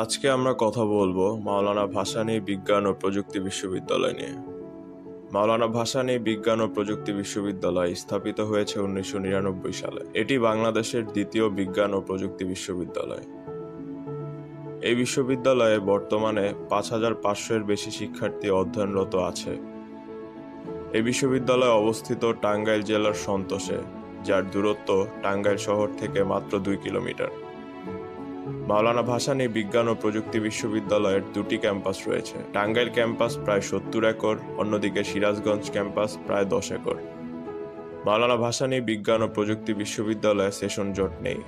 আজকে আমরা কথা বলবো মাওলানা ভাসানী বিজ্ঞান ও প্রযুক্তি বিশ্ববিদ্যালয় নিয়ে। মাওলানা ভাসানী বিজ্ঞান ও প্রযুক্তি বিশ্ববিদ্যালয় স্থাপিত হয়েছে 1999 সালে। এটি বাংলাদেশের দ্বিতীয় বিজ্ঞান ও প্রযুক্তি বিশ্ববিদ্যালয়। এই বিশ্ববিদ্যালয়ে বর্তমানে 5500-এর বেশি শিক্ষার্থী অধ্যয়নরত আছে। এই বিশ্ববিদ্যালয় অবস্থিত টাঙ্গাইল জেলার সন্তোষে, যার দূরত্ব টাঙ্গাইল শহর থেকে মাত্র 2 কিলোমিটার। মাওলানা ভাসানী বিজ্ঞান ও প্রযুক্তি বিশ্ববিদ্যালয়ের দুটি ক্যাম্পাস রয়েছে। টাঙ্গাইল ক্যাম্পাস প্রায় 70 একর, অন্যদিকে সিরাজগঞ্জ ক্যাম্পাস প্রায় 10 একর। মাওলানা ভাসানী বিজ্ঞান ও প্রযুক্তি বিশ্ববিদ্যালয়ে সেশন জট নেই।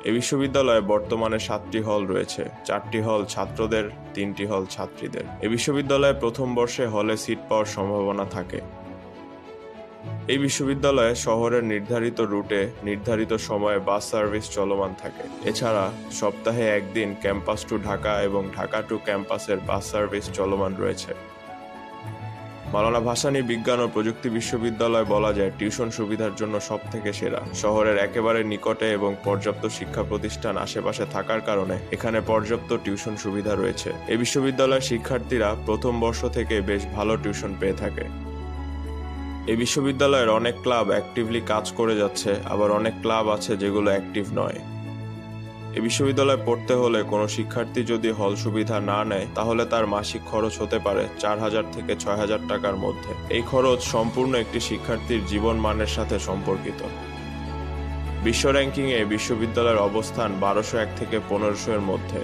এই বিশ্ববিদ্যালয়ে বর্তমানে 7টি হল রয়েছে, 4টি হল ছাত্রদের, 3টি হল ছাত্রীদের। এই বিশ্ববিদ্যালয়ে প্রথম বর্ষে হলে সিট পাওয়ার সম্ভাবনা থাকে। এই বিশ্ববিদ্যালয়ে শহরের নির্ধারিত রুটে নির্ধারিত সময়ে বাস সার্ভিস চলমান থাকে। এছাড়া সপ্তাহে একদিন ক্যাম্পাস টু ঢাকা এবং ঢাকা টু ক্যাম্পাসের বাস সার্ভিস চলমান রয়েছে। মাওলানা ভাসানী বিজ্ঞান ও প্রযুক্তি বিশ্ববিদ্যালয় বলা যায় টিউশন সুবিধার জন্য সবথেকে সেরা। শহরের একেবারে নিকটে এবং পর্যাপ্ত শিক্ষা প্রতিষ্ঠান আশেপাশে থাকার কারণে এখানে পর্যাপ্ত টিউশন সুবিধা রয়েছে। এই বিশ্ববিদ্যালয়ের শিক্ষার্থীরা প্রথম বর্ষ থেকে বেশ ভালো টিউশন পেয়ে থাকে। এই বিশ্ববিদ্যালয়ের অনেক ক্লাব অ্যাক্টিভলি কাজ করে যাচ্ছে, আবার অনেক ক্লাব আছে যেগুলো অ্যাক্টিভ নয়। এই বিশ্ববিদ্যালয়ে পড়তে হলে কোনো শিক্ষার্থী যদি হল সুবিধা না নেয় তাহলে তার মাসিক খরচ হতে পারে 4000 থেকে 6000 টাকার মধ্যে। এই খরচ সম্পূর্ণ একটি শিক্ষার্থীর জীবন মানের সাথে সম্পর্কিত। বিশ্ব র্যাঙ্কিংয়ে বিশ্ববিদ্যালয়ের অবস্থান 1201 থেকে 1500 এর মধ্যে।